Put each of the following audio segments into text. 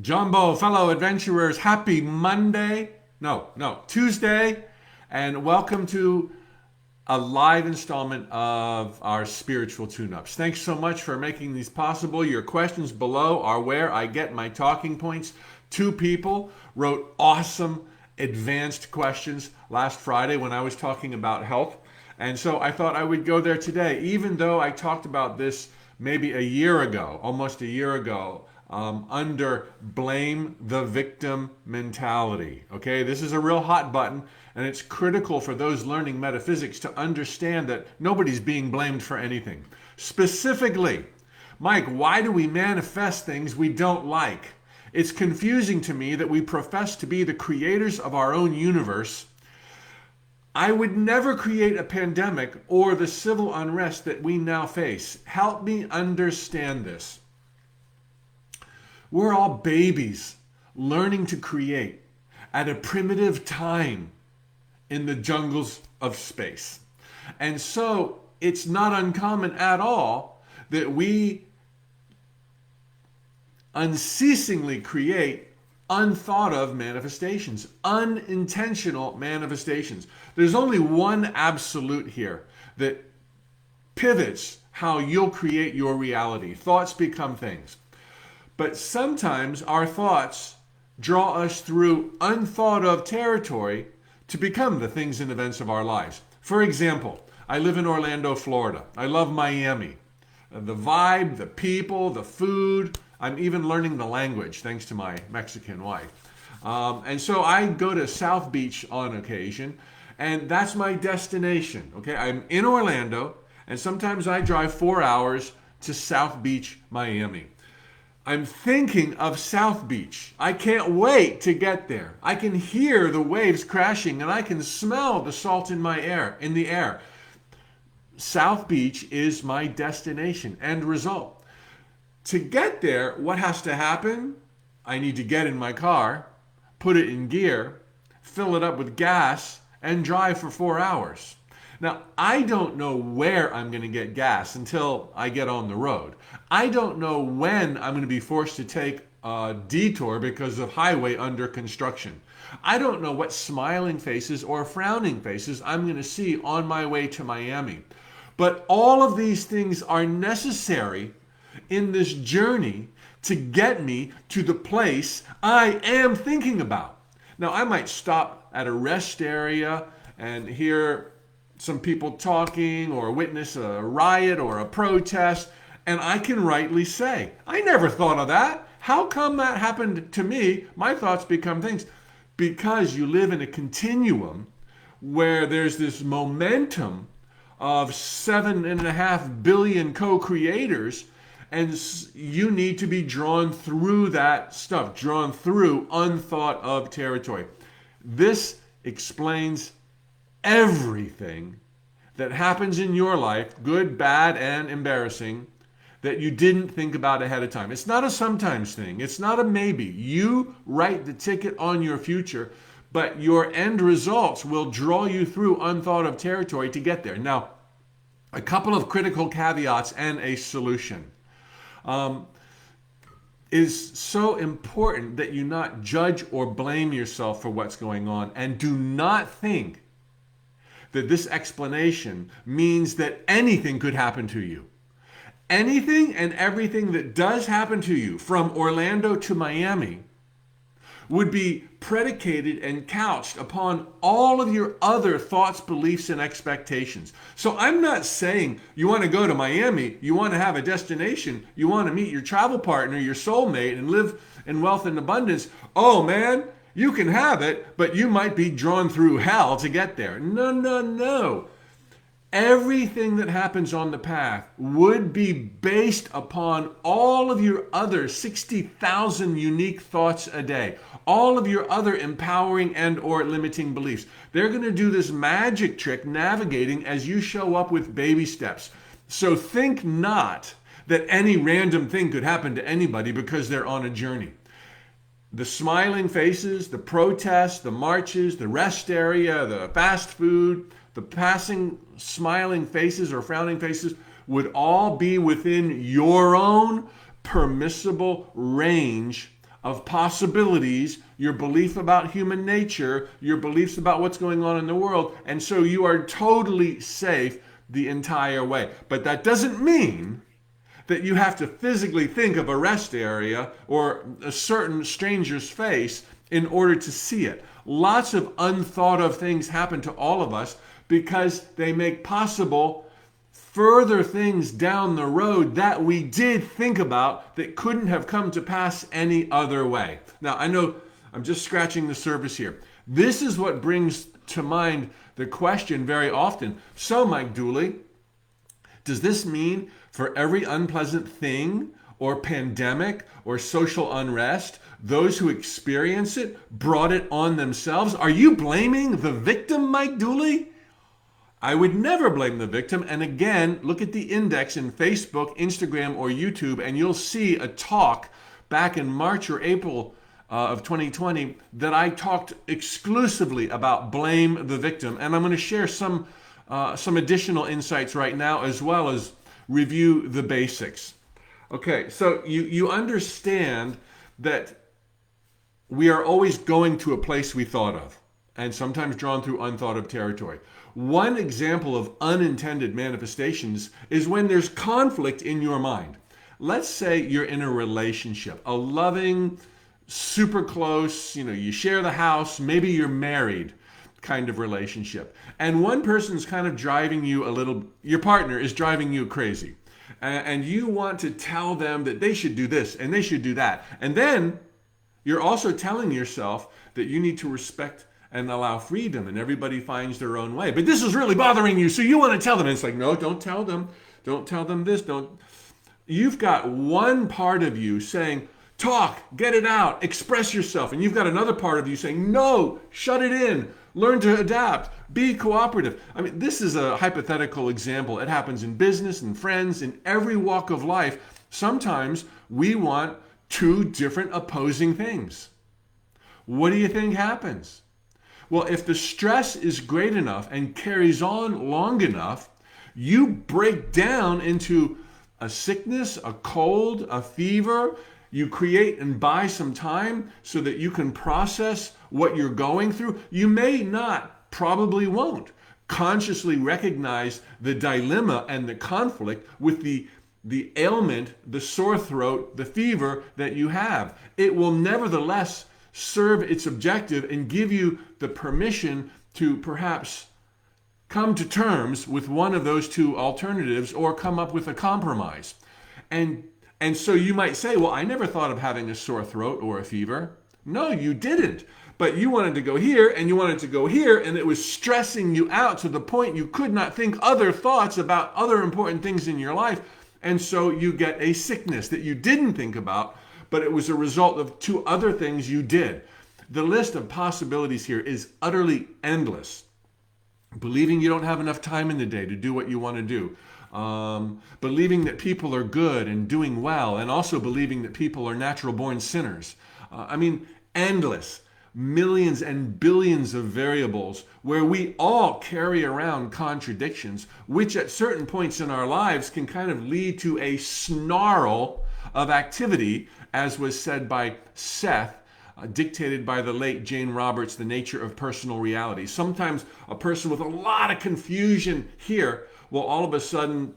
Jumbo, fellow adventurers, happy Monday. No, Tuesday. And welcome to a live installment of our spiritual tune-ups. Thanks so much for making these possible. Your questions below are where I get my talking points. Two people wrote awesome advanced questions last Friday when I was talking about health. And so I thought I would go there today, even though I talked about this maybe a year ago, almost a year ago, under blame the victim mentality. Okay, this is a real hot button, and it's critical for those learning metaphysics to understand that nobody's being blamed for anything. Specifically, Mike, why do we manifest things we don't like? It's confusing to me that we profess to be the creators of our own universe. I would never create a pandemic or the civil unrest that we now face. Help me understand this. We're all babies learning to create at a primitive time in the jungles of space. And so it's not uncommon at all that we unceasingly create unthought of manifestations, unintentional manifestations. There's only one absolute here that pivots how you'll create your reality. Thoughts become things. But sometimes our thoughts draw us through unthought of territory to become the things and events of our lives. For example, I live in Orlando, Florida. I love Miami. The vibe, the people, the food. I'm even learning the language thanks to my Mexican wife. And so I go to South Beach on occasion, and that's my destination. Okay, I'm in Orlando, and sometimes I drive 4 hours to South Beach, Miami. I'm thinking of South Beach. I can't wait to get there. I can hear the waves crashing, and I can smell the salt in the air. South Beach is my destination. End result. To get there, what has to happen? I need to get in my car, put it in gear, fill it up with gas, and drive for 4 hours. Now, I don't know where I'm going to get gas until I get on the road. I don't know when I'm going to be forced to take a detour because of highway under construction. I don't know what smiling faces or frowning faces I'm going to see on my way to Miami. But all of these things are necessary in this journey to get me to the place I am thinking about. Now, I might stop at a rest area and hear some people talking or witness a riot or a protest, and I can rightly say, I never thought of that. How come that happened to me? My thoughts become things. Because you live in a continuum where there's this momentum of 7.5 billion co-creators, and you need to be drawn through that stuff, drawn through unthought of territory. This explains everything that happens in your life, good, bad, and embarrassing, that you didn't think about ahead of time. It's not a sometimes thing. It's not a maybe. You write the ticket on your future, but your end results will draw you through unthought of territory to get there. Now, a couple of critical caveats and a solution. Is so important that you not judge or blame yourself for what's going on, and do not think that this explanation means that anything could happen to you. Anything and everything that does happen to you from Orlando to Miami would be predicated and couched upon all of your other thoughts, beliefs, and expectations. So I'm not saying you want to go to Miami, you want to have a destination, you want to meet your travel partner, your soulmate, and live in wealth and abundance. Oh man, you can have it, but you might be drawn through hell to get there. No. Everything that happens on the path would be based upon all of your other 60,000 unique thoughts a day, all of your other empowering and or limiting beliefs. They're going to do this magic trick navigating as you show up with baby steps. So think not that any random thing could happen to anybody because they're on a journey. The smiling faces, the protests, the marches, the rest area, the fast food, the passing smiling faces or frowning faces would all be within your own permissible range of possibilities, your belief about human nature, your beliefs about what's going on in the world, and so you are totally safe the entire way. But that doesn't mean that you have to physically think of a rest area or a certain stranger's face in order to see it. Lots of unthought of things happen to all of us because they make possible further things down the road that we did think about that couldn't have come to pass any other way. Now, I know I'm just scratching the surface here. This is what brings to mind the question very often. So, Mike Dooley, does this mean for every unpleasant thing or pandemic or social unrest, those who experience it brought it on themselves? Are you blaming the victim, Mike Dooley? I would never blame the victim. And again, look at the index in Facebook, Instagram, or YouTube, and you'll see a talk back in March or April of 2020 that I talked exclusively about blame the victim. And I'm going to share some additional insights right now, as well as review the basics. Okay, so you understand that we are always going to a place we thought of, and sometimes drawn through unthought of territory. One example of unintended manifestations is when there's conflict in your mind. Let's say you're in a relationship, a loving, super close, you share the house, maybe you're married kind of relationship. And one person's kind of driving you your partner is driving you crazy. And you want to tell them that they should do this and they should do that. And then you're also telling yourself that you need to respect and allow freedom, and everybody finds their own way. But this is really bothering you, so you want to tell them. And it's like, no, don't tell them. Don't tell them this. Don't. You've got one part of you saying, talk, get it out, express yourself. And you've got another part of you saying, no, shut it in, learn to adapt, be cooperative. I mean, this is a hypothetical example. It happens in business and friends, in every walk of life. Sometimes we want two different opposing things. What do you think happens? Well, if the stress is great enough and carries on long enough, you break down into a sickness, a cold, a fever. You create and buy some time so that you can process what you're going through. You may not, probably won't, consciously recognize the dilemma and the conflict with the ailment, the sore throat, the fever that you have. It will nevertheless serve its objective and give you the permission to perhaps come to terms with one of those two alternatives or come up with a compromise. And so you might say, well, I never thought of having a sore throat or a fever. No, you didn't. But you wanted to go here and you wanted to go here, and it was stressing you out to the point you could not think other thoughts about other important things in your life. And so you get a sickness that you didn't think about, but it was a result of two other things you did. The list of possibilities here is utterly endless. Believing you don't have enough time in the day to do what you want to do. Believing that people are good and doing well, and also believing that people are natural born sinners. Endless. Millions and billions of variables where we all carry around contradictions, which at certain points in our lives can kind of lead to a snarl of activity, as was said by Seth, dictated by the late Jane Roberts, The Nature of Personal Reality. Sometimes a person with a lot of confusion here will all of a sudden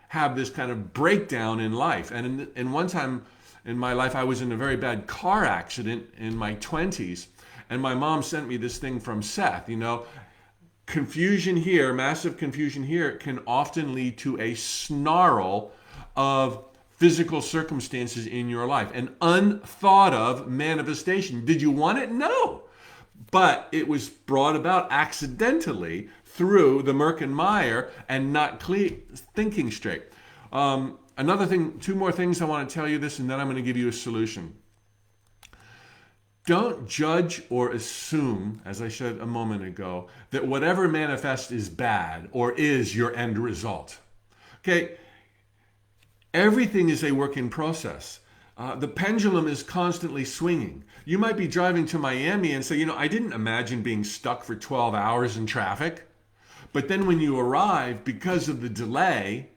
have this kind of breakdown in life. And in one time in my life, I was in a very bad car accident in my 20s, and my mom sent me this thing from Seth. Confusion here, massive confusion here, can often lead to a snarl of physical circumstances in your life, an unthought of manifestation. Did you want it? No. But it was brought about accidentally through the Merck and Meyer and not thinking straight. Another thing, two more things I want to tell you this, and then I'm going to give you a solution. Don't judge or assume, as I said a moment ago, that whatever manifests is bad or is your end result. Okay? Everything is a work in process. The pendulum is constantly swinging. You might be driving to Miami and say, I didn't imagine being stuck for 12 hours in traffic. But then when you arrive, because of the delay,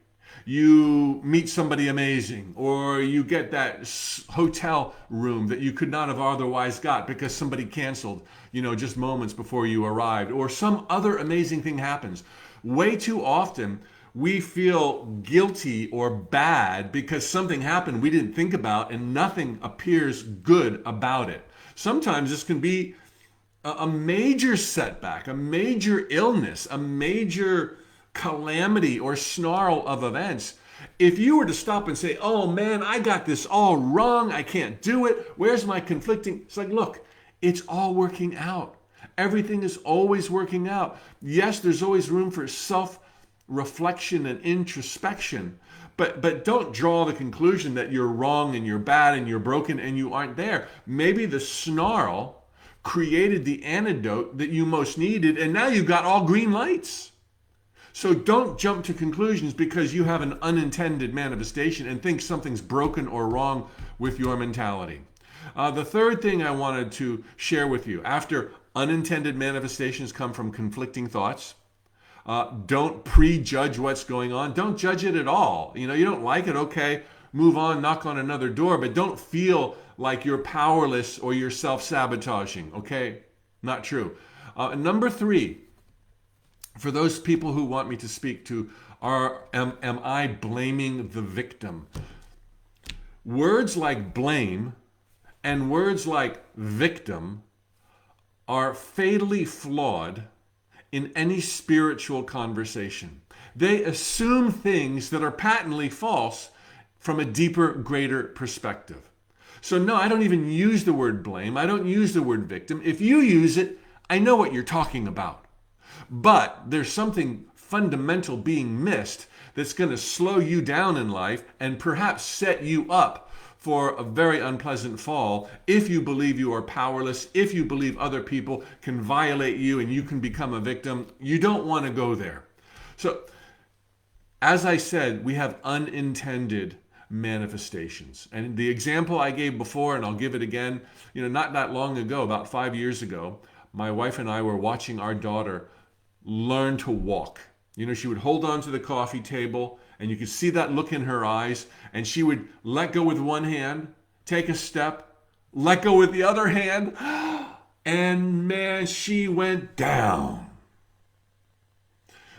you meet somebody amazing, or you get that hotel room that you could not have otherwise got because somebody canceled, just moments before you arrived, or some other amazing thing happens. Way too often, we feel guilty or bad because something happened we didn't think about and nothing appears good about it. Sometimes this can be a major setback, a major illness, a major calamity or snarl of events. If you were to stop and say, oh man, I got this all wrong, I can't do it, where's my conflicting? It's like, look, it's all working out. Everything is always working out. Yes, there's always room for self-reflection and introspection, but don't draw the conclusion that you're wrong and you're bad and you're broken and you aren't there. Maybe the snarl created the antidote that you most needed, and now you've got all green lights. So don't jump to conclusions because you have an unintended manifestation and think something's broken or wrong with your mentality. The third thing I wanted to share with you, after unintended manifestations come from conflicting thoughts, don't prejudge what's going on. Don't judge it at all. You don't like it, okay, move on, knock on another door, but don't feel like you're powerless or you're self-sabotaging, okay? Not true. Number 3, for those people who want me to speak to, am I blaming the victim? Words like blame and words like victim are fatally flawed in any spiritual conversation. They assume things that are patently false from a deeper, greater perspective. So no, I don't even use the word blame. I don't use the word victim. If you use it, I know what you're talking about. But there's something fundamental being missed that's going to slow you down in life and perhaps set you up for a very unpleasant fall if you believe you are powerless, if you believe other people can violate you and you can become a victim. You don't want to go there. So, as I said, we have unintended manifestations. And the example I gave before, and I'll give it again, not that long ago, about 5 years ago, my wife and I were watching our daughter learn to walk. She would hold on to the coffee table and you could see that look in her eyes, and she would let go with one hand, take a step, let go with the other hand, and man, she went down.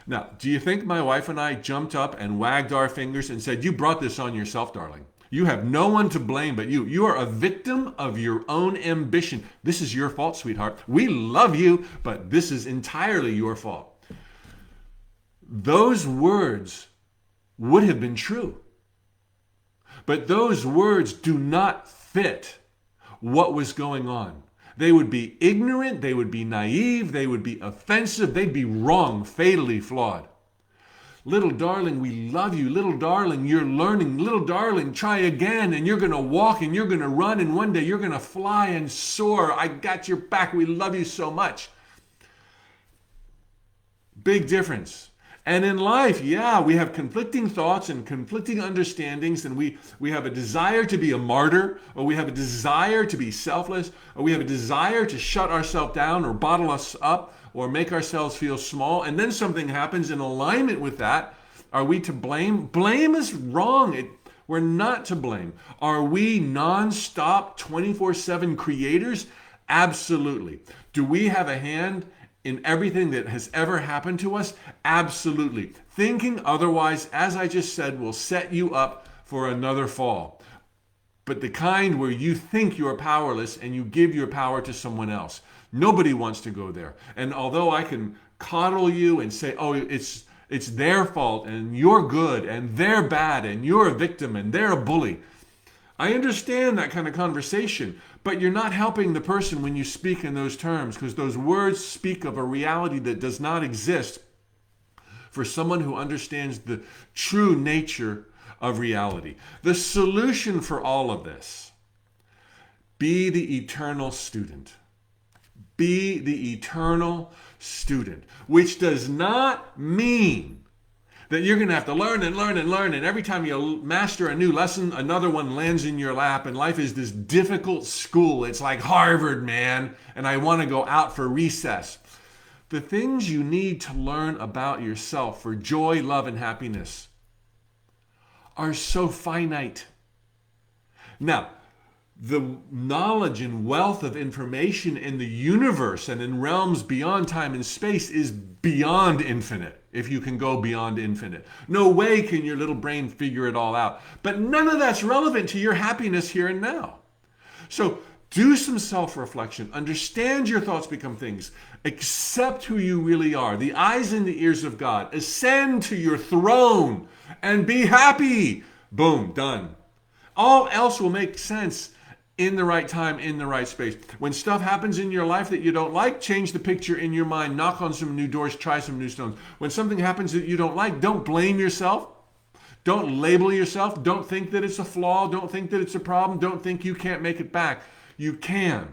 Now, do you think my wife and I jumped up and wagged our fingers and said, you brought this on yourself, darling. You have no one to blame but you. You are a victim of your own ambition. This is your fault, sweetheart. We love you, but this is entirely your fault. Those words would have been true. But those words do not fit what was going on. They would be ignorant, they would be naive, they would be offensive, they'd be wrong, fatally flawed. Little darling, we love you. Little darling, you're learning. Little darling, try again, and you're going to walk, and you're going to run, and one day you're going to fly and soar. I got your back. We love you so much. Big difference. And in life, yeah, we have conflicting thoughts and conflicting understandings, and we have a desire to be a martyr, or we have a desire to be selfless, or we have a desire to shut ourselves down or bottle us up or make ourselves feel small, and then something happens in alignment with that. Are we to blame? Blame is wrong. We're not to blame. Are we non-stop 24/7 creators? Absolutely. Do we have a hand in everything that has ever happened to us? Absolutely. Thinking otherwise, as I just said, will set you up for another fall. But the kind where you think you're powerless and you give your power to someone else. Nobody wants to go there. And although I can coddle you and say, oh, it's their fault and you're good and they're bad and you're a victim and they're a bully, I understand that kind of conversation, but you're not helping the person when you speak in those terms, because those words speak of a reality that does not exist for someone who understands the true nature of reality. The solution for all of this: be the eternal student. Be the eternal student, which does not mean that you're going to have to learn and learn and learn, and every time you master a new lesson, another one lands in your lap, and life is this difficult school. It's like Harvard, man, and I want to go out for recess. The things you need to learn about yourself for joy, love, and happiness are so finite. Now, the knowledge and wealth of information in the universe and in realms beyond time and space is beyond infinite, if you can go beyond infinite. No way can your little brain figure it all out. But none of that's relevant to your happiness here and now. So do some self-reflection. Understand your thoughts become things. Accept who you really are. The eyes and the ears of God. Ascend to your throne and be happy. Boom, done. All else will make sense in the right time, in the right space. When stuff happens in your life that you don't like, change the picture in your mind. Knock on some new doors. Try some new stones. When something happens that you don't like, don't blame yourself. Don't label yourself. Don't think that it's a flaw. Don't think that it's a problem. Don't think you can't make it back. You can.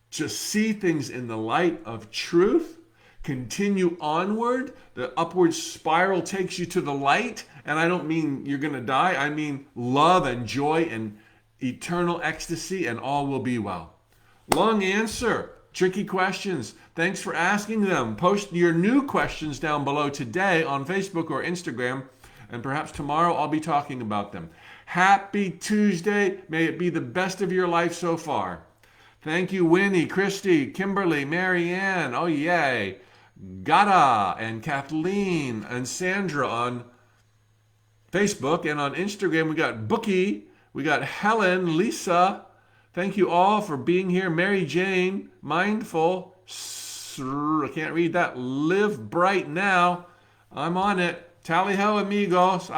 Just see things in the light of truth. Continue onward. The upward spiral takes you to the light. And I don't mean you're going to die. I mean love and joy and eternal ecstasy, and all will be well. Long answer. Tricky questions. Thanks for asking them. Post your new questions down below today on Facebook or Instagram, and perhaps tomorrow I'll be talking about them. Happy Tuesday. May it be the best of your life so far. Thank you, Winnie, Christy, Kimberly, Marianne, oh yay, Gada, and Kathleen, and Sandra on Facebook, and on Instagram we got Bookie, we got Helen, Lisa. Thank you all for being here. Mary Jane, Mindful, I can't read that. Live Bright Now. I'm on it. Tally ho, amigos.